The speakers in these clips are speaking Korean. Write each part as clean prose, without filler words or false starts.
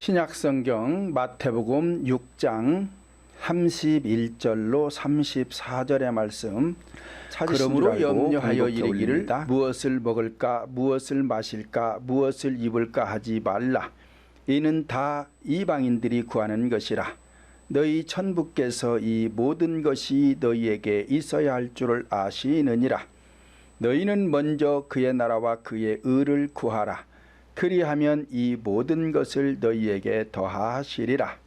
신약성경 마태복음 6장 31절로 34절의 말씀, 그러므로 염려하여 이르기를 무엇을 먹을까 무엇을 마실까 무엇을 입을까 하지 말라. 이는 다 이방인들이 구하는 것이라. 너희 천부께서 이 모든 것이 너희에게 있어야 할 줄을 아시느니라. 너희는 먼저 그의 나라와 그의 의를 구하라. 그리하면 이 모든 것을 너희에게 더하시리라.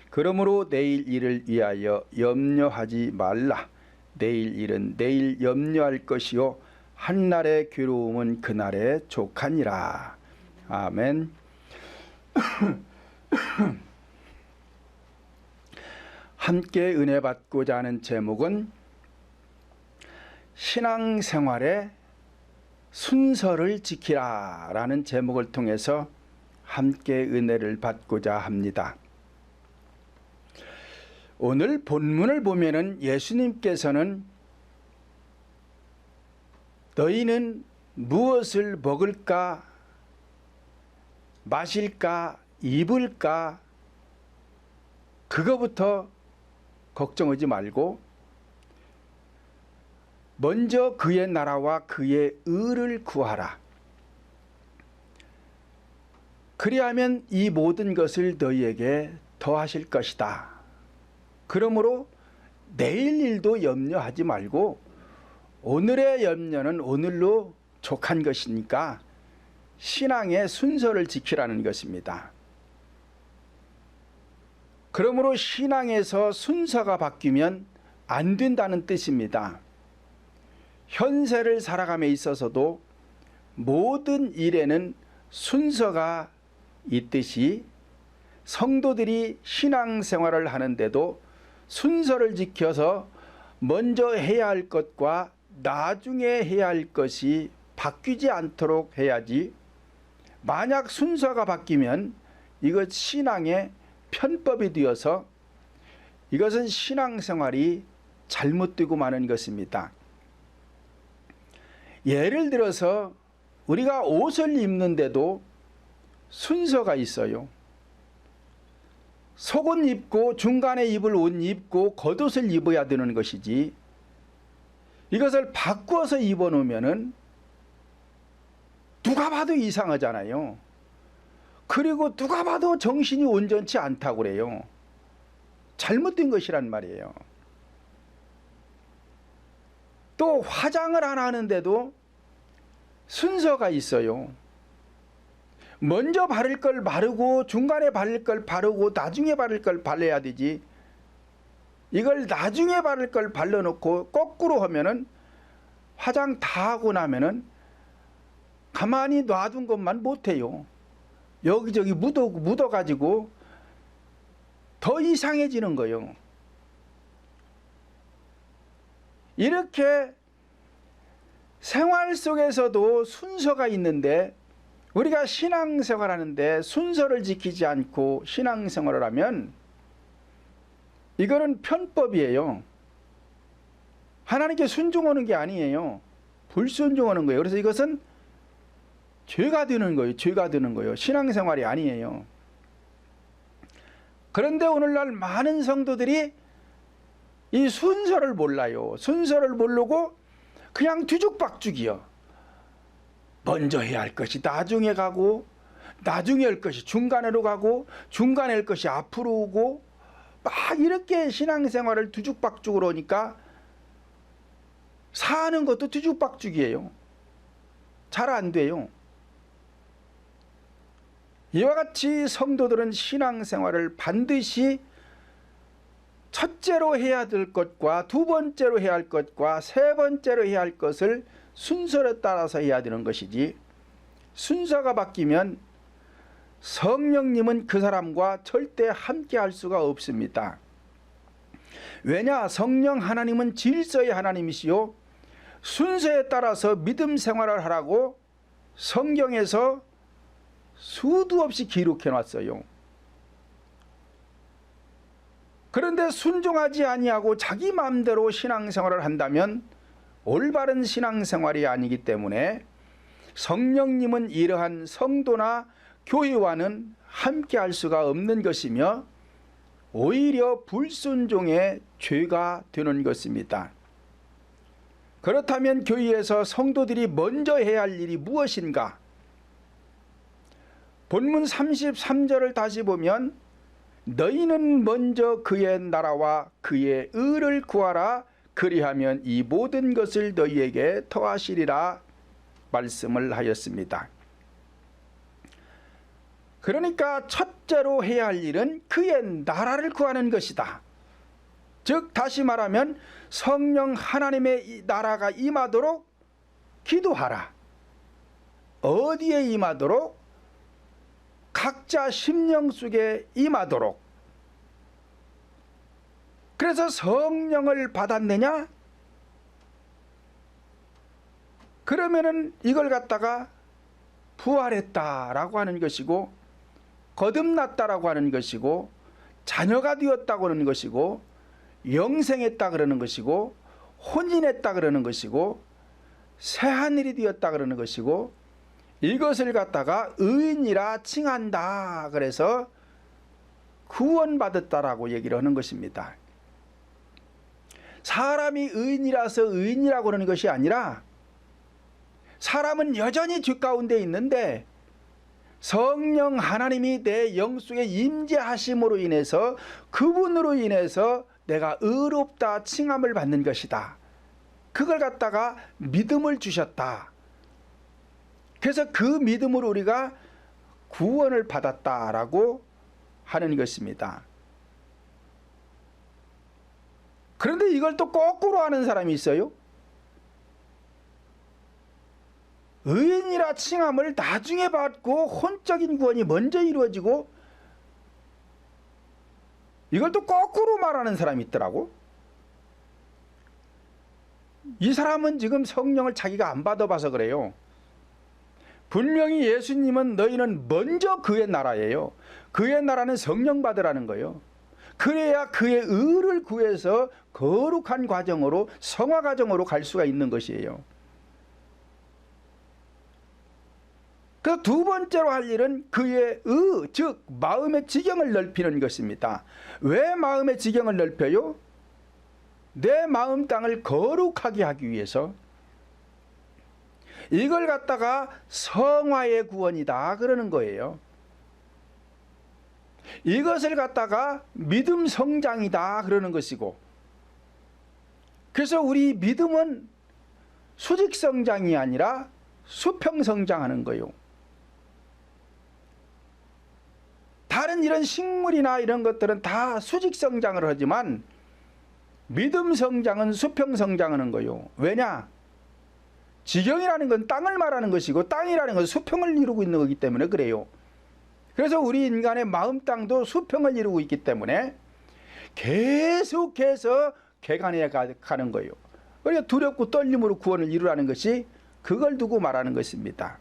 그러므로 내일 일을 위하여 염려하지 말라. 내일 일은 내일 염려할 것이요 한날의 괴로움은 그날의 족하니라. 아멘. 함께 은혜 받고자 하는 제목은 신앙생활의 순서를 지키라 라는 제목을 통해서 함께 은혜를 받고자 합니다. 오늘 본문을 보면은 예수님께서는 너희는 무엇을 먹을까 마실까 입을까 그거부터 걱정하지 말고 먼저 그의 나라와 그의 의를 구하라. 그리하면 이 모든 것을 너희에게 더하실 것이다. 그러므로 내일 일도 염려하지 말고 오늘의 염려는 오늘로 족한 것이니까 신앙의 순서를 지키라는 것입니다. 그러므로 신앙에서 순서가 바뀌면 안 된다는 뜻입니다. 현세를 살아감에 있어서도 모든 일에는 순서가 있듯이 성도들이 신앙생활을 하는데도 순서를 지켜서 먼저 해야 할 것과 나중에 해야 할 것이 바뀌지 않도록 해야지, 만약 순서가 바뀌면 이것 신앙의 편법이 되어서 이것은 신앙생활이 잘못되고 마는 것입니다. 예를 들어서 우리가 옷을 입는데도 순서가 있어요. 속옷 입고 중간에 입을 옷 입고 겉옷을 입어야 되는 것이지, 이것을 바꾸어서 입어놓으면 누가 봐도 이상하잖아요. 그리고 누가 봐도 정신이 온전치 않다고 그래요. 잘못된 것이란 말이에요. 또 화장을 안 하는데도 순서가 있어요. 먼저 바를 걸 바르고 중간에 바를 걸 바르고 나중에 바를 걸 발라야 되지, 이걸 나중에 바를 걸 발라놓고 거꾸로 하면은 화장 다 하고 나면은 가만히 놔둔 것만 못해요. 여기저기 묻어가지고 더 이상해지는 거예요. 이렇게 생활 속에서도 순서가 있는데 우리가 신앙생활 하는데 순서를 지키지 않고 신앙생활을 하면 이거는 편법이에요. 하나님께 순종하는 게 아니에요. 불순종하는 거예요. 그래서 이것은 죄가 되는 거예요. 죄가 되는 거예요. 신앙생활이 아니에요. 그런데 오늘날 많은 성도들이 이 순서를 몰라요. 순서를 모르고 그냥 뒤죽박죽이요. 먼저 해야 할 것이 나중에 가고, 나중에 할 것이 중간으로 가고, 중간에 할 것이 앞으로 오고, 막 이렇게 신앙생활을 뒤죽박죽으로 하니까 사는 것도 뒤죽박죽이에요. 잘 안 돼요. 이와 같이 성도들은 신앙생활을 반드시 첫째로 해야 될 것과 두 번째로 해야 할 것과 세 번째로 해야 할 것을 순서에 따라서 해야 되는 것이지, 순서가 바뀌면 성령님은 그 사람과 절대 함께 할 수가 없습니다. 왜냐? 성령 하나님은 질서의 하나님이시요 순서에 따라서 믿음 생활을 하라고 성경에서 수도 없이 기록해 놨어요. 그런데 순종하지 아니하고 자기 마음대로 신앙생활을 한다면 올바른 신앙생활이 아니기 때문에 성령님은 이러한 성도나 교회와는 함께 할 수가 없는 것이며 오히려 불순종의 죄가 되는 것입니다. 그렇다면 교회에서 성도들이 먼저 해야 할 일이 무엇인가? 본문 33절을 다시 보면 너희는 먼저 그의 나라와 그의 의를 구하라. 그리하면 이 모든 것을 너희에게 더하시리라 말씀을 하였습니다. 그러니까 첫째로 해야 할 일은 그의 나라를 구하는 것이다. 즉 다시 말하면 성령 하나님의 나라가 임하도록 기도하라. 어디에 임하도록? 각자 심령 속에 임하도록. 그래서 성령을 받았느냐? 그러면은 이걸 갖다가 부활했다라고 하는 것이고, 거듭났다라고 하는 것이고, 자녀가 되었다고 하는 것이고, 영생했다 그러는 것이고, 혼인했다 그러는 것이고, 새하늘이 되었다 그러는 것이고, 이것을 갖다가 의인이라 칭한다. 그래서 구원받았다라고 얘기를 하는 것입니다. 사람이 의인이라서 의인이라고 그러는 것이 아니라 사람은 여전히 죄 가운데 있는데 성령 하나님이 내 영 속에 임재하심으로 인해서 그분으로 인해서 내가 의롭다 칭함을 받는 것이다. 그걸 갖다가 믿음을 주셨다. 그래서 그 믿음으로 우리가 구원을 받았다라고 하는 것입니다. 그런데 이걸 또 거꾸로 하는 사람이 있어요. 의인이라 칭함을 나중에 받고 혼적인 구원이 먼저 이루어지고, 이걸 또 거꾸로 말하는 사람이 있더라고. 이 사람은 지금 성령을 자기가 안 받아봐서 그래요. 분명히 예수님은 너희는 먼저 그의 나라예요. 그의 나라는 성령 받으라는 거예요. 그래야 그의 의를 구해서 거룩한 과정으로, 성화 과정으로 갈 수가 있는 것이에요. 그 두 번째로 할 일은 그의 의, 즉 마음의 지경을 넓히는 것입니다. 왜 마음의 지경을 넓혀요? 내 마음 땅을 거룩하게 하기 위해서. 이걸 갖다가 성화의 구원이다 그러는 거예요. 이것을 갖다가 믿음 성장이다 그러는 것이고, 그래서 우리 믿음은 수직 성장이 아니라 수평 성장하는 거예요. 다른 이런 식물이나 이런 것들은 다 수직 성장을 하지만 믿음 성장은 수평 성장하는 거예요. 왜냐? 지경이라는 건 땅을 말하는 것이고 땅이라는 건 수평을 이루고 있는 거기 때문에 그래요. 그래서 우리 인간의 마음 땅도 수평을 이루고 있기 때문에 계속해서 개간해 가는 거예요. 그러니까 두렵고 떨림으로 구원을 이루라는 것이 그걸 두고 말하는 것입니다.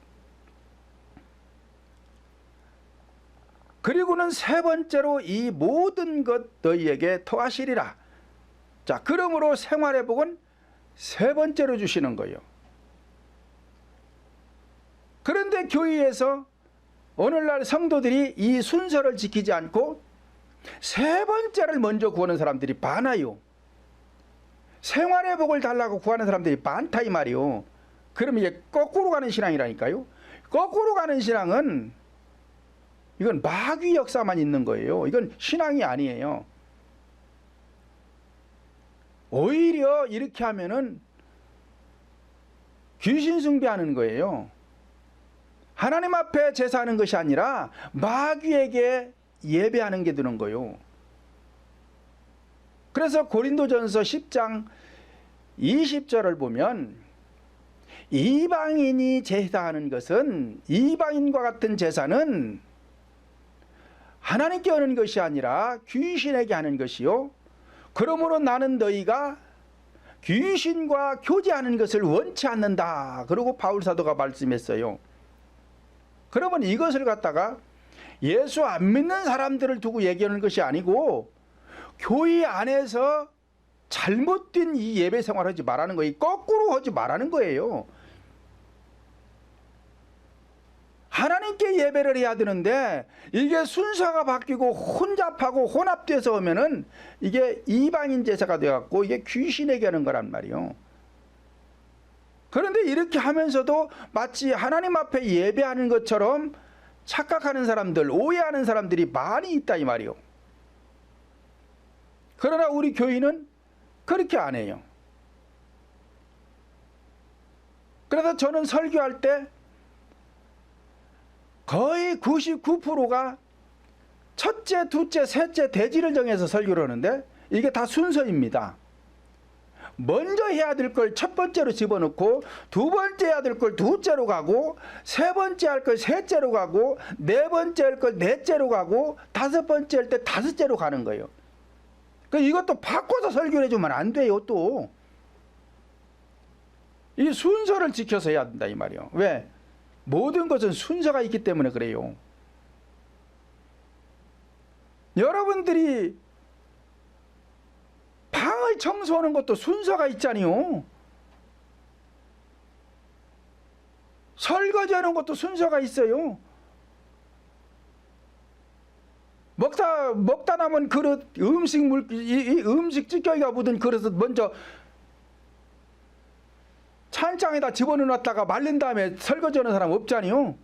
그리고는 세 번째로 이 모든 것 너희에게 더하시리라. 자, 그러므로 생활의 복은 세 번째로 주시는 거예요. 그런데 교회에서 오늘날 성도들이 이 순서를 지키지 않고 세 번째를 먼저 구하는 사람들이 많아요. 생활의 복을 달라고 구하는 사람들이 많다 이 말이요. 그러면 이게 거꾸로 가는 신앙이라니까요. 거꾸로 가는 신앙은 이건 마귀 역사만 있는 거예요. 이건 신앙이 아니에요. 오히려 이렇게 하면은 귀신 숭배하는 거예요. 하나님 앞에 제사하는 것이 아니라 마귀에게 예배하는 게 되는 거예요. 그래서 고린도전서 10장 20절을 보면 이방인이 제사하는 것은, 이방인과 같은 제사는 하나님께 하는 것이 아니라 귀신에게 하는 것이요. 그러므로 나는 너희가 귀신과 교제하는 것을 원치 않는다. 그러고 바울사도가 말씀했어요. 그러면 이것을 갖다가 예수 안 믿는 사람들을 두고 얘기하는 것이 아니고 교회 안에서 잘못된 이 예배 생활을 하지 말라는 거예요. 거꾸로 하지 말라는 거예요. 하나님께 예배를 해야 되는데 이게 순서가 바뀌고 혼잡하고 혼합돼서 오면은 이게 이방인 제사가 되어갖고 이게 귀신에게 하는 거란 말이요. 그런데 이렇게 하면서도 마치 하나님 앞에 예배하는 것처럼 착각하는 사람들, 오해하는 사람들이 많이 있다 이 말이요. 그러나 우리 교인은 그렇게 안 해요. 그래서 저는 설교할 때 거의 99%가 첫째, 둘째, 셋째 대지를 정해서 설교를 하는데 이게 다 순서입니다. 먼저 해야 될 걸 첫 번째로 집어넣고 두 번째 해야 될 걸 두째로 가고 세 번째 할 걸 셋째로 가고 네 번째 할 걸 넷째로 가고 다섯 번째 할 때 다섯째로 가는 거예요. 이것도 바꿔서 설교를 해주면 안 돼요. 또 이 순서를 지켜서 해야 된다 이 말이에요. 왜? 모든 것은 순서가 있기 때문에 그래요. 여러분들이 방을 청소하는 것도 순서가 있잖아요. 설거지하는 것도 순서가 있어요. 먹다 남은 그릇, 음식 찌꺼기가 묻은 그릇을 먼저 찬장에다 집어넣었다가 말린 다음에 설거지하는 사람 없잖아요.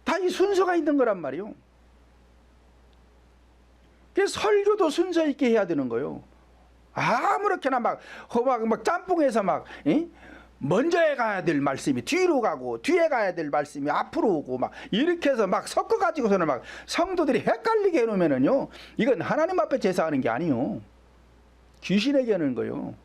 다 이 순서가 있는 거란 말이에요. 그래서 설교도 순서 있게 해야 되는 거예요. 아무렇게나 막 짬뽕해서 먼저 가야 될 말씀이 뒤로 가고 뒤에 가야 될 말씀이 앞으로 오고 막 이렇게 해서 막 섞어가지고서는 막 성도들이 헷갈리게 해놓으면은요, 이건 하나님 앞에 제사하는 게 아니요. 귀신에게 하는 거예요.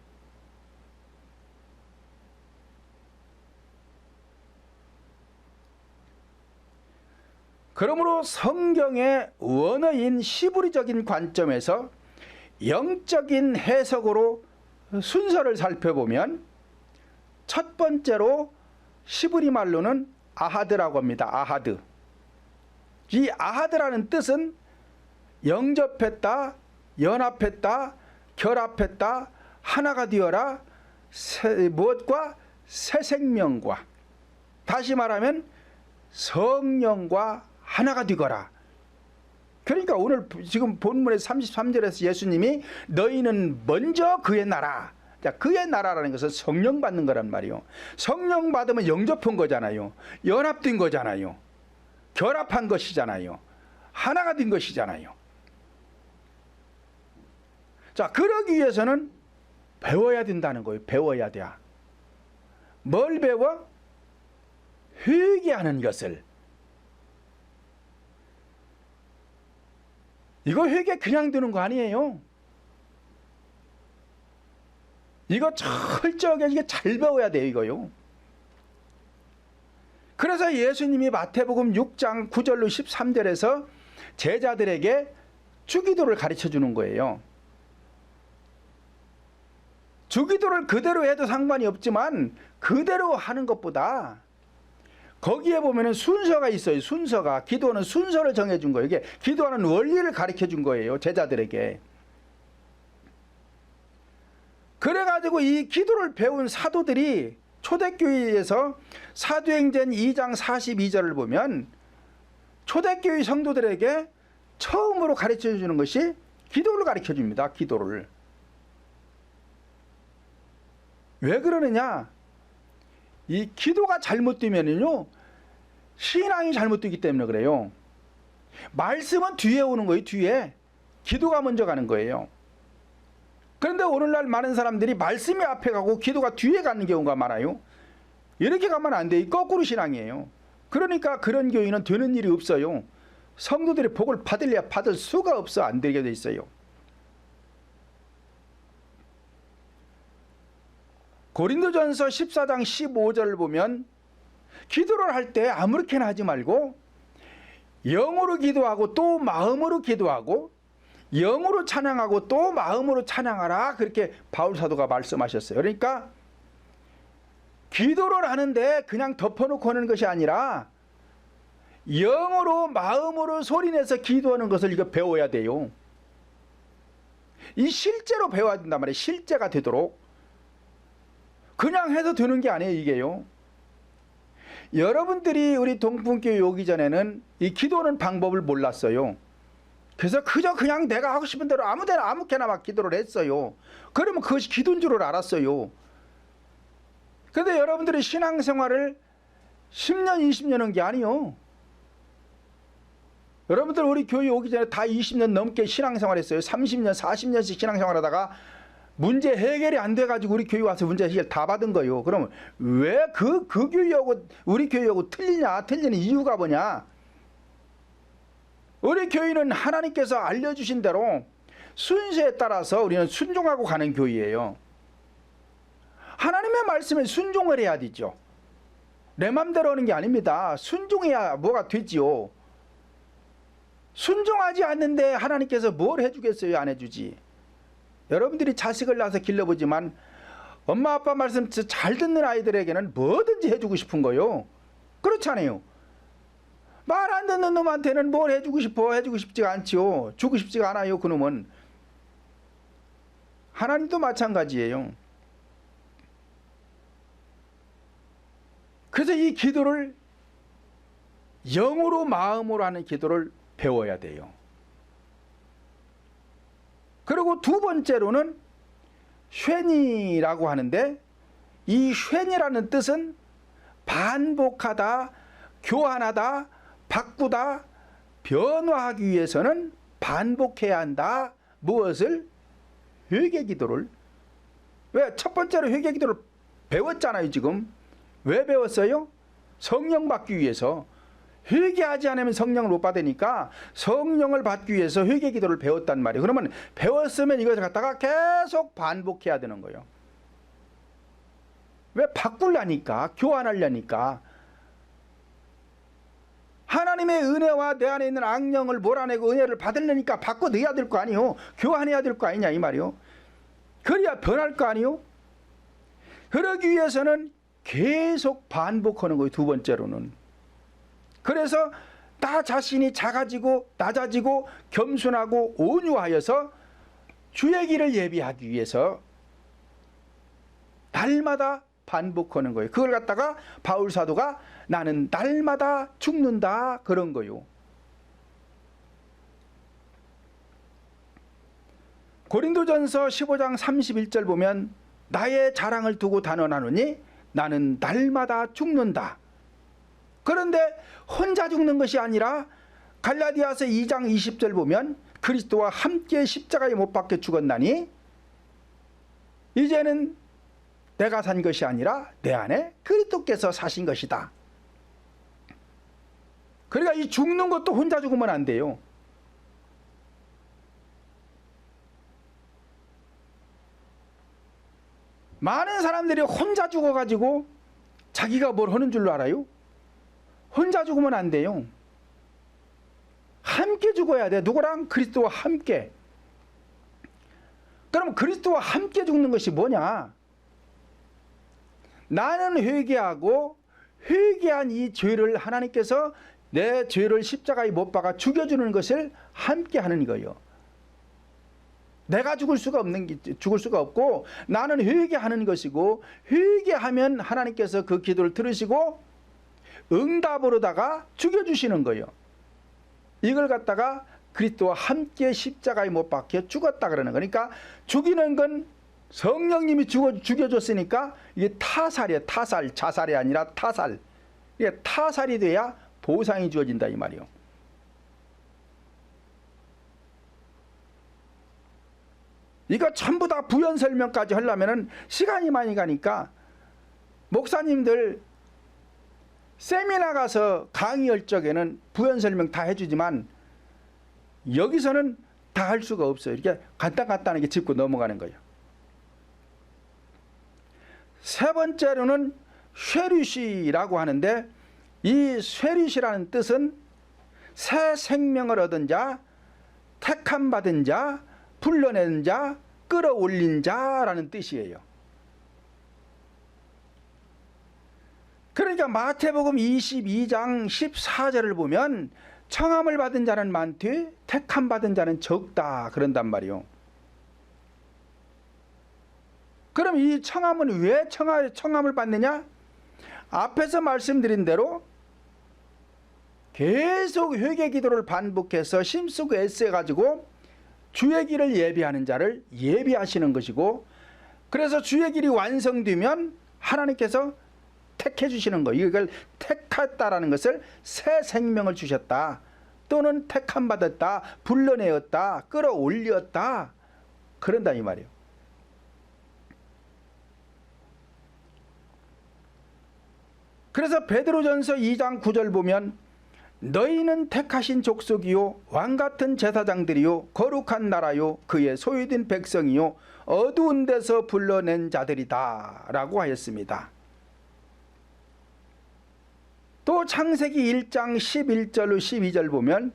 그러므로 성경의 원어인 히브리적인 관점에서 영적인 해석으로 순서를 살펴보면 첫 번째로 히브리 말로는 아하드라고 합니다. 아하드. 이 아하드라는 뜻은 영접했다, 연합했다, 결합했다, 하나가 되어라, 무엇과 새 생명과, 다시 말하면 성령과 하나가 되거라. 그러니까 오늘 지금 본문의 33절에서 예수님이 너희는 먼저 그의 나라, 그의 나라라는 것은 성령 받는 거란 말이요. 성령 받으면 영접한 거잖아요. 연합된 거잖아요. 결합한 것이잖아요. 하나가 된 것이잖아요. 자, 그러기 위해서는 배워야 된다는 거예요. 배워야 돼. 뭘 배워? 회개하는 것을. 이거 회개 그냥 드는 거 아니에요. 이거 철저하게 이게 잘 배워야 돼요, 이거요. 그래서 예수님이 마태복음 6장 9절로 13절에서 제자들에게 주기도를 가르쳐 주는 거예요. 주기도를 그대로 해도 상관이 없지만 그대로 하는 것보다 거기에 보면은 순서가 있어요. 순서가. 기도는 순서를 정해준 거예요. 이게 기도하는 원리를 가르쳐 준 거예요. 제자들에게. 그래가지고 이 기도를 배운 사도들이 초대교회에서 사도행전 2장 42절을 보면 초대교회 성도들에게 처음으로 가르쳐 주는 것이 기도를 가르쳐 줍니다. 기도를. 왜 그러느냐? 이 기도가 잘못되면요, 신앙이 잘못되기 때문에 그래요. 말씀은 뒤에 오는 거예요. 뒤에. 기도가 먼저 가는 거예요. 그런데 오늘날 많은 사람들이 말씀이 앞에 가고 기도가 뒤에 가는 경우가 많아요. 이렇게 가면 안 돼요. 거꾸로 신앙이에요. 그러니까 그런 교회는 되는 일이 없어요. 성도들이 복을 받을래야 받을 수가 없어. 안 되게 돼 있어요. 고린도전서 14장 15절을 보면 기도를 할 때 아무렇게나 하지 말고 영으로 기도하고 또 마음으로 기도하고 영으로 찬양하고 또 마음으로 찬양하라, 그렇게 바울 사도가 말씀하셨어요. 그러니까 기도를 하는데 그냥 덮어놓고 하는 것이 아니라 영으로 마음으로 소리내서 기도하는 것을 이거 배워야 돼요. 이 실제로 배워야 된단 말이에요. 실제가 되도록. 그냥 해도 되는 게 아니에요, 이게요. 여러분들이 우리 동풍교회 오기 전에는 이 기도하는 방법을 몰랐어요. 그래서 그냥 내가 하고 싶은 대로 아무데나 아무렇게나 막 기도를 했어요. 그러면 그것이 기도인 줄 알았어요. 그런데 여러분들이 신앙생활을 10년 20년 한 게 아니요. 여러분들 우리 교회 오기 전에 다 20년 넘게 신앙생활 했어요. 30년 40년씩 신앙생활 하다가 문제 해결이 안 돼가지고 우리 교회 와서 문제 해결 다 받은 거예요. 그러면 왜 그 교회하고 우리 교회하고 틀리는 이유가 뭐냐? 우리 교회는 하나님께서 알려주신 대로 순서에 따라서 우리는 순종하고 가는 교회예요. 하나님의 말씀에 순종을 해야 되죠. 내 맘대로 하는 게 아닙니다. 순종해야 뭐가 되지요. 순종하지 않는데 하나님께서 뭘 해주겠어요? 안 해주지. 여러분들이 자식을 낳아서 길러보지만 엄마 아빠 말씀 잘 듣는 아이들에게는 뭐든지 해주고 싶은 거요. 그렇잖아요. 말 안 듣는 놈한테는 뭘 해주고 싶어? 해주고 싶지가 않지요. 주고 싶지가 않아요. 그놈은. 하나님도 마찬가지예요. 그래서 이 기도를 영으로 마음으로 하는 기도를 배워야 돼요. 그리고 두 번째로는 쉔이라고 하는데, 이 쉔이라는 뜻은 반복하다, 교환하다, 바꾸다, 변화하기 위해서는 반복해야 한다. 무엇을? 회개기도를. 왜? 첫 번째로 회개기도를 배웠잖아요. 지금 왜 배웠어요? 성령 받기 위해서. 회개하지 않으면 성령을 못 받으니까 성령을 받기 위해서 회개기도를 배웠단 말이에요. 그러면 배웠으면 이것을 갖다가 계속 반복해야 되는 거예요. 왜? 바꾸려니까, 교환하려니까. 하나님의 은혜와 내 안에 있는 악령을 몰아내고 은혜를 받으려니까 바꿔내야 될 거 아니요. 교환해야 될 거 아니냐 이 말이요. 그래야 변할 거 아니요. 그러기 위해서는 계속 반복하는 거예요. 두 번째로는. 그래서 나 자신이 작아지고 낮아지고 겸손하고 온유하여서 주의 길을 예비하기 위해서 날마다 반복하는 거예요. 그걸 갖다가 바울 사도가 나는 날마다 죽는다 그런 거요. 고린도전서 15장 31절 보면 나의 자랑을 두고 단언하노니 나는 날마다 죽는다. 그런데 혼자 죽는 것이 아니라 갈라디아서 2장 20절 보면 그리스도와 함께 십자가에 못 박혀 죽었나니 이제는 내가 산 것이 아니라 내 안에 그리스도께서 사신 것이다. 그러니까 이 죽는 것도 혼자 죽으면 안 돼요. 많은 사람들이 혼자 죽어가지고 자기가 뭘 하는 줄로 알아요? 혼자 죽으면 안 돼요. 함께 죽어야 돼. 누구랑? 그리스도와 함께. 그럼 그리스도와 함께 죽는 것이 뭐냐? 나는 회개하고 회개한 이 죄를 하나님께서 내 죄를 십자가에 못 박아 죽여주는 것을 함께 하는 거예요. 내가 죽을 수가 없고 나는 회개하는 것이고 회개하면 하나님께서 그 기도를 들으시고 응답으로다가 죽여주시는 거예요. 이걸 갖다가 그리스도와 함께 십자가에 못 박혀 죽었다 그러는 거니까 죽이는 건 성령님이 죽여줬으니까 이게 타살이에요. 타살, 자살이 아니라 타살. 이게 타살이 돼야 보상이 주어진다 이 말이에요. 이거 전부 다 부연 설명까지 하려면은 시간이 많이 가니까 목사님들 세미나 가서 강의할 적에는 부연 설명 다 해주지만 여기서는 다 할 수가 없어요. 이렇게 간단하게 짚고 넘어가는 거예요. 세 번째로는 쉐리시라고 하는데 이 쉐리시라는 뜻은 새 생명을 얻은 자, 택함 받은 자, 불러낸 자, 끌어올린 자라는 뜻이에요. 그러니까 마태복음 22장 14절을 보면 청함을 받은 자는 많되 택함 받은 자는 적다 그런단 말이요. 그럼 이 청함은 왜 청함을 받느냐? 앞에서 말씀드린 대로 계속 회개 기도를 반복해서 힘쓰고 애써가지고 주의 길을 예비하는 자를 예비하시는 것이고, 그래서 주의 길이 완성되면 하나님께서 택해 주시는 거예요. 이걸 택했다라는 것을 새 생명을 주셨다, 또는 택함 받았다, 불러내었다, 끌어올렸다, 그런다 이 말이에요. 그래서 베드로전서 2장 9절 보면 너희는 택하신 족속이요 왕같은 제사장들이요 거룩한 나라요 그의 소유된 백성이요 어두운 데서 불러낸 자들이다 라고 하였습니다. 또 창세기 1장 11절로 12절 보면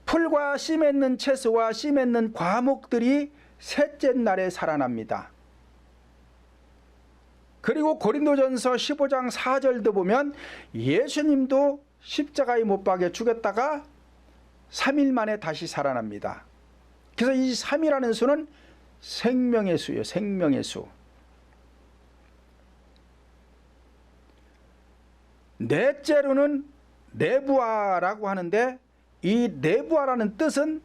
풀과 씨 맺는 채소와 씨 맺는 과목들이 셋째 날에 살아납니다. 그리고 고린도전서 15장 4절도 보면 예수님도 십자가에 못 박여 죽였다가 3일 만에 다시 살아납니다. 그래서 이 3이라는 수는 생명의 수예요. 생명의 수. 넷째로는 내부하라고 하는데, 이 내부하라는 뜻은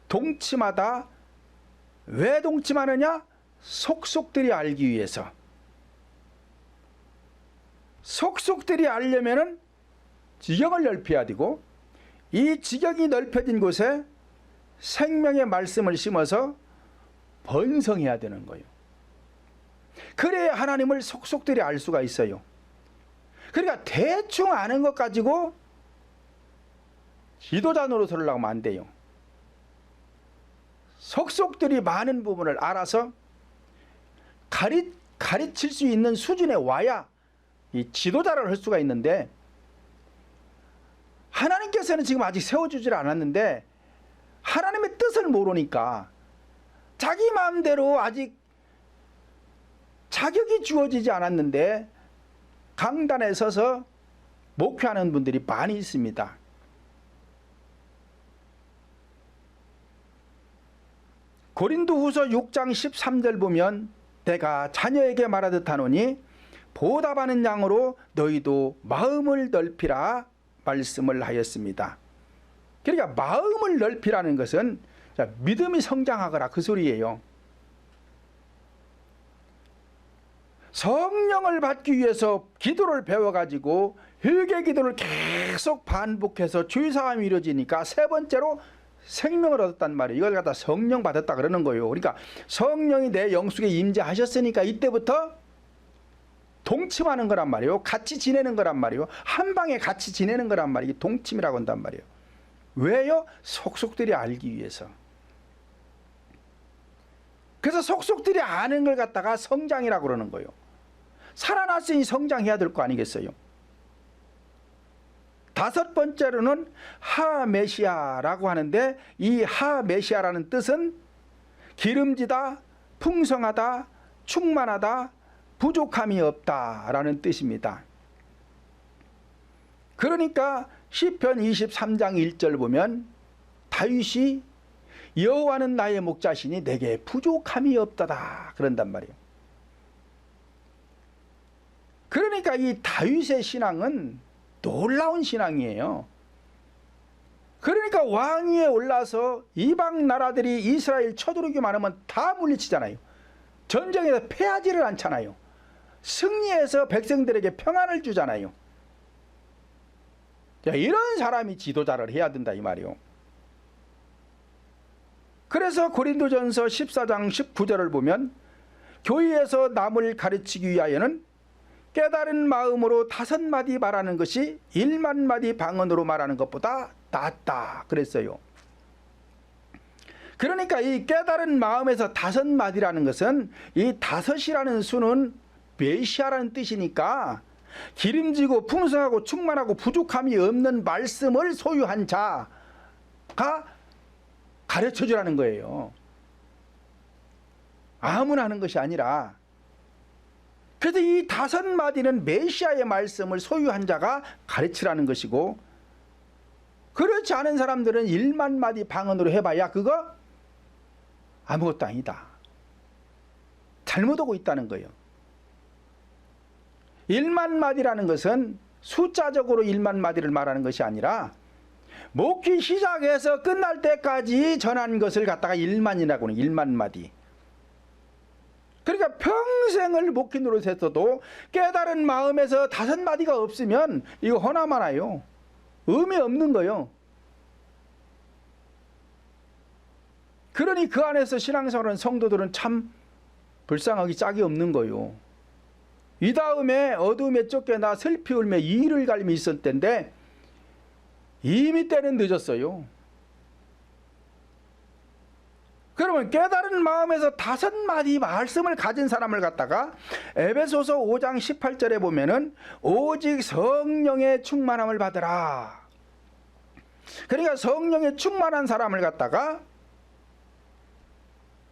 동침하다. 왜 동침하느냐? 속속들이 알기 위해서. 속속들이 알려면은 지경을 넓혀야 되고, 이 지경이 넓혀진 곳에 생명의 말씀을 심어서 번성해야 되는 거예요. 그래야 하나님을 속속들이 알 수가 있어요. 그러니까 대충 아는 것 가지고 지도자 노릇을 하면 안 돼요. 속속들이 많은 부분을 알아서 가르칠 수 있는 수준에 와야 이 지도자를 할 수가 있는데, 하나님께서는 지금 아직 세워주질 않았는데 하나님의 뜻을 모르니까 자기 마음대로 아직 자격이 주어지지 않았는데 강단에 서서 목회하는 분들이 많이 있습니다. 고린도후서 6장 13절 보면 내가 자녀에게 말하듯 하노니 보답하는 양으로 너희도 마음을 넓히라 말씀을 하였습니다. 그러니까 마음을 넓히라는 것은 믿음이 성장하거라 그 소리예요. 성령을 받기 위해서 기도를 배워가지고 회개 기도를 계속 반복해서 주의사함이 이루어지니까 세 번째로 생명을 얻었단 말이에요. 이걸 갖다 성령 받았다 그러는 거예요. 그러니까 성령이 내 영속에 임재하셨으니까 이때부터 동침하는 거란 말이에요. 같이 지내는 거란 말이에요. 한 방에 같이 지내는 거란 말이에요. 동침이라고 한단 말이에요. 왜요? 속속들이 알기 위해서. 그래서 속속들이 아는 걸 갖다가 성장이라고 그러는 거예요. 살아났으니 성장해야 될 거 아니겠어요? 다섯 번째로는 하메시아라고 하는데, 이 하메시아라는 뜻은 기름지다, 풍성하다, 충만하다, 부족함이 없다라는 뜻입니다. 그러니까 시편 23장 1절 보면 다윗이 여호와는 나의 목자시니 내게 부족함이 없다다 그런단 말이에요. 그러니까 이 다윗의 신앙은 놀라운 신앙이에요. 그러니까 왕위에 올라서 이방 나라들이 이스라엘 쳐들어오기만 하면 다 물리치잖아요. 전쟁에서 패하지를 않잖아요. 승리해서 백성들에게 평안을 주잖아요. 이런 사람이 지도자를 해야 된다 이 말이요. 그래서 고린도전서 14장 19절을 보면 교회에서 남을 가르치기 위하여는 깨달은 마음으로 5마디 말하는 것이 1만마디 방언으로 말하는 것보다 낫다 그랬어요. 그러니까 이 깨달은 마음에서 5마디라는 것은 이 5이라는 수는 메시아라는 뜻이니까 기름지고 풍성하고 충만하고 부족함이 없는 말씀을 소유한 자가 가르쳐 주라는 거예요. 아무나 하는 것이 아니라. 그래서 이 5마디는 메시아의 말씀을 소유한 자가 가르치라는 것이고, 그렇지 않은 사람들은 1만마디 방언으로 해봐야 그거 아무것도 아니다. 잘못하고 있다는 거예요. 1만 마디라는 것은 숫자적으로 1만 마디를 말하는 것이 아니라 목기 시작해서 끝날 때까지 전한 것을 갖다가 1만이라고 하는 1만 마디. 그러니까 평생을 목기 노릇했어도 깨달은 마음에서 5마디가 없으면 이거 허나마나요. 의미 없는 거요. 그러니 그 안에서 신앙생활하는 성도들은 참 불쌍하기 짝이 없는 거요. 이 다음에 어둠에 쫓겨나 슬피 울며 이를 갈미 있을 때인데 이미 때는 늦었어요. 그러면 깨달은 마음에서 5마디 말씀을 가진 사람을 갖다가 에베소서 5장 18절에 보면은 오직 성령의 충만함을 받으라. 그러니까 성령의 충만한 사람을 갖다가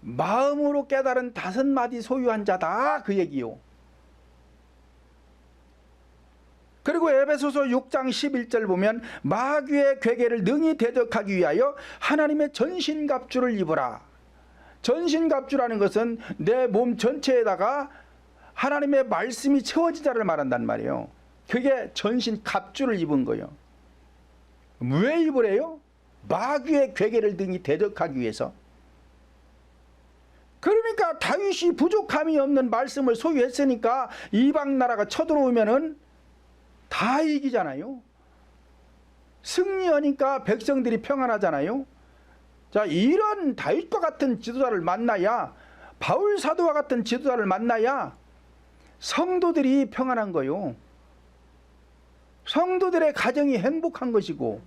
마음으로 깨달은 5마디 소유한 자다 그 얘기요. 그리고 에베소서 6장 11절 보면 마귀의 괴계를 능히 대적하기 위하여 하나님의 전신갑주를 입으라. 전신갑주라는 것은 내 몸 전체에다가 하나님의 말씀이 채워지자를 말한단 말이에요. 그게 전신갑주를 입은 거예요. 왜 입으래요? 마귀의 괴계를 능히 대적하기 위해서. 그러니까 다윗이 부족함이 없는 말씀을 소유했으니까 이방 나라가 쳐들어오면은 다 이기잖아요. 승리하니까 백성들이 평안하잖아요. 자, 이런 다윗과 같은 지도자를 만나야, 바울 사도와 같은 지도자를 만나야 성도들이 평안한 거요. 성도들의 가정이 행복한 것이고.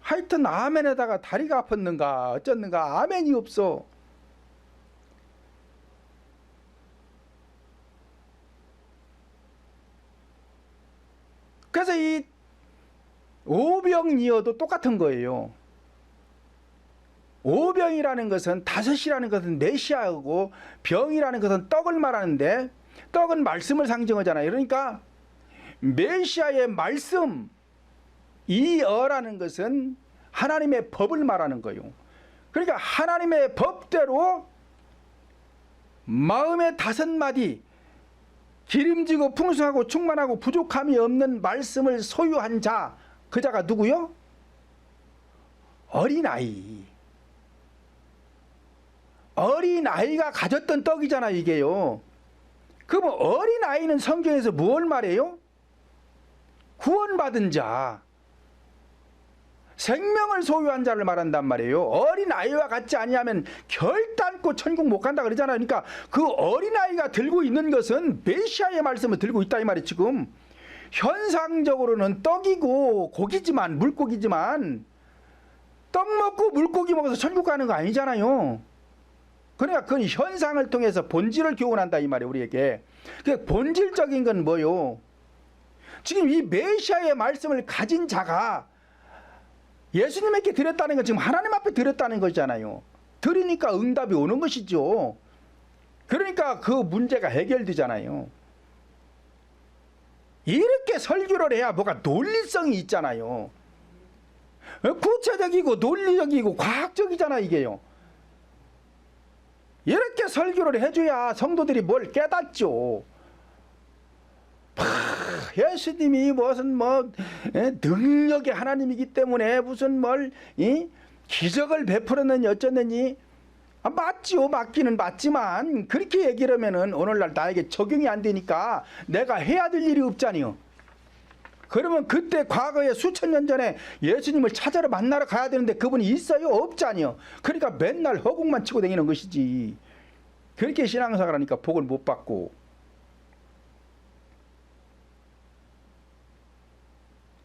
하여튼 아멘에다가 다리가 아팠는가 어쩌는가 아멘이 없어. 그래서 이 오병이어도 똑같은 거예요. 오병이라는 것은 5이라는 것은 메시아고 병이라는 것은 떡을 말하는데 떡은 말씀을 상징하잖아요. 그러니까 메시아의 말씀, 이 어라는 것은 하나님의 법을 말하는 거예요. 그러니까 하나님의 법대로 마음의 5마디 기름지고 풍성하고 충만하고 부족함이 없는 말씀을 소유한 자, 그 자가 누구요? 어린아이. 어린아이가 가졌던 떡이잖아 이게요. 그럼 어린아이는 성경에서 무엇을 말해요? 구원받은 자, 생명을 소유한 자를 말한단 말이에요. 어린아이와 같지 아니하면 결단코 천국 못 간다 그러잖아요. 그러니까 그 어린아이가 들고 있는 것은 메시아의 말씀을 들고 있다 이 말이 지금. 현상적으로는 떡이고 고기지만, 물고기지만 떡 먹고 물고기 먹어서 천국 가는 거 아니잖아요. 그러니까 그건 현상을 통해서 본질을 교훈한다 이 말이에요 우리에게. 그 본질적인 건 뭐요? 지금 이 메시아의 말씀을 가진 자가 예수님에게 드렸다는 건 지금 하나님 앞에 드렸다는 거잖아요. 드리니까 응답이 오는 것이죠. 그러니까 그 문제가 해결되잖아요. 이렇게 설교를 해야 뭐가 논리성이 있잖아요. 구체적이고 논리적이고 과학적이잖아 이게요. 이렇게 설교를 해줘야 성도들이 뭘 깨닫죠. 예수님이 무슨 능력의 하나님이기 때문에 무슨 기적을 베풀었느니 어쩌느니 맞지요. 맞기는 맞지만 그렇게 얘기를 하면은 오늘날 나에게 적용이 안 되니까 내가 해야 될 일이 없잖아요. 그러면 그때 과거에 수천 년 전에 예수님을 찾아러 만나러 가야 되는데 그분이 있어요? 없잖아요. 그러니까 맨날 허공만 치고 다니는 것이지. 그렇게 신앙생활 하니까 복을 못 받고.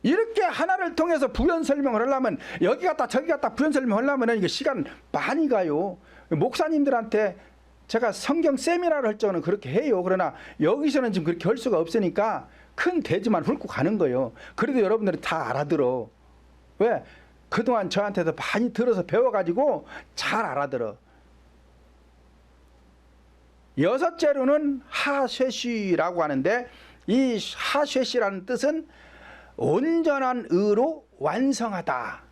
이렇게 하나를 통해서 부연 설명을 하려면 여기 갔다 저기 갔다 부연 설명을 하려면 이게 시간 많이 가요. 목사님들한테 제가 성경 세미나를 할 적은 그렇게 해요. 그러나 여기서는 지금 그렇게 할 수가 없으니까 큰 대지만 훑고 가는 거예요. 그래도 여러분들이 다 알아들어. 왜? 그동안 저한테도 많이 들어서 배워가지고 잘 알아들어. 6째로는 하쉐시라고 하는데 이 하쉐시라는 뜻은 온전한 의로 완성하다,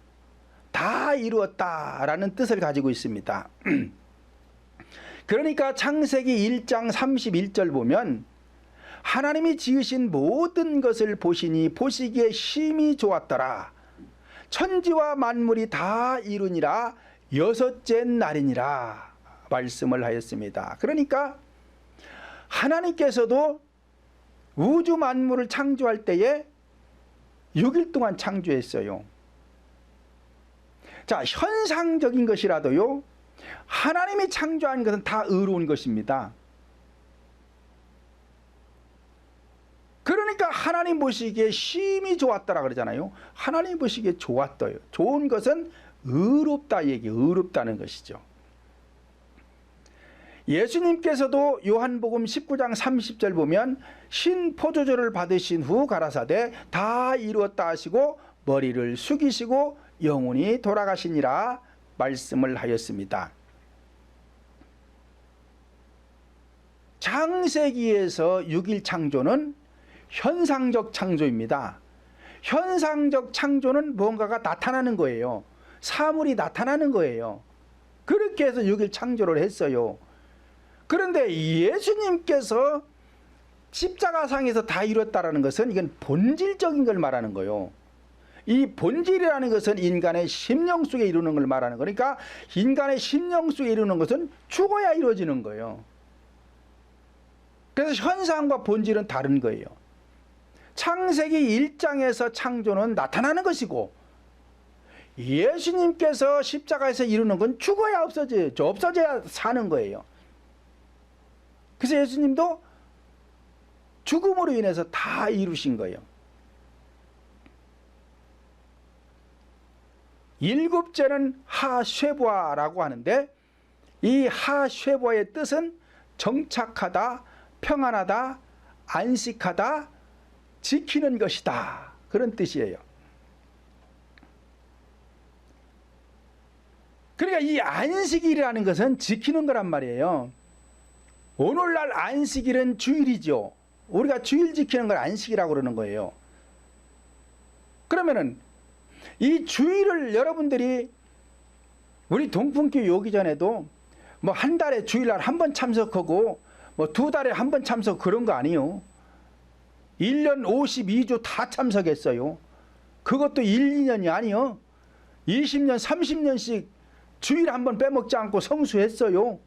다 이루었다라는 뜻을 가지고 있습니다. 그러니까 창세기 1장 31절 보면 하나님이 지으신 모든 것을 보시니 보시기에 심히 좋았더라. 천지와 만물이 다 이루니라 여섯째 날이니라 말씀을 하였습니다. 그러니까 하나님께서도 우주 만물을 창조할 때에 6일 동안 창조했어요. 자, 현상적인 것이라도요, 하나님이 창조한 것은 다 의로운 것입니다. 그러니까 하나님 보시기에 심히 좋았더라 그러잖아요. 하나님 보시기에 좋았어요. 좋은 것은 의롭다 얘기, 의롭다는 것이죠. 예수님께서도 요한복음 19장 30절 보면 신 포도주를 받으신 후 가라사대 다 이루었다 하시고 머리를 숙이시고 영원히 돌아가시니라 말씀을 하였습니다. 창세기에서 6일 창조는 현상적 창조입니다. 현상적 창조는 뭔가가 나타나는 거예요. 사물이 나타나는 거예요. 그렇게 해서 6일 창조를 했어요. 그런데 예수님께서 십자가상에서 다 이뤘다라는 것은 이건 본질적인 걸 말하는 거예요. 이 본질이라는 것은 인간의 심령 속에 이루는 걸 말하는 거니까 인간의 심령 속에 이루는 것은 죽어야 이루어지는 거예요. 그래서 현상과 본질은 다른 거예요. 창세기 1장에서 창조는 나타나는 것이고 예수님께서 십자가에서 이루는 건 죽어야 없어져야 사는 거예요. 그래서 예수님도 죽음으로 인해서 다 이루신 거예요. 일곱째는 하쉐부아라고 하는데 이 하쉐부아의 뜻은 정착하다, 평안하다, 안식하다, 지키는 것이다. 그런 뜻이에요. 그러니까 이 안식일이라는 것은 지키는 거란 말이에요. 오늘날 안식일은 주일이죠. 우리가 주일 지키는 걸 안식이라고 그러는 거예요. 그러면은 이 주일을 여러분들이 우리 동풍교회 오기 전에도 뭐 한 달에 주일날 한 번 참석하고 뭐 두 달에 한 번 참석 그런 거 아니에요. 1년 52주 다 참석했어요. 그것도 1, 2년이 아니요. 20년, 30년씩 주일 한 번 빼먹지 않고 성수했어요.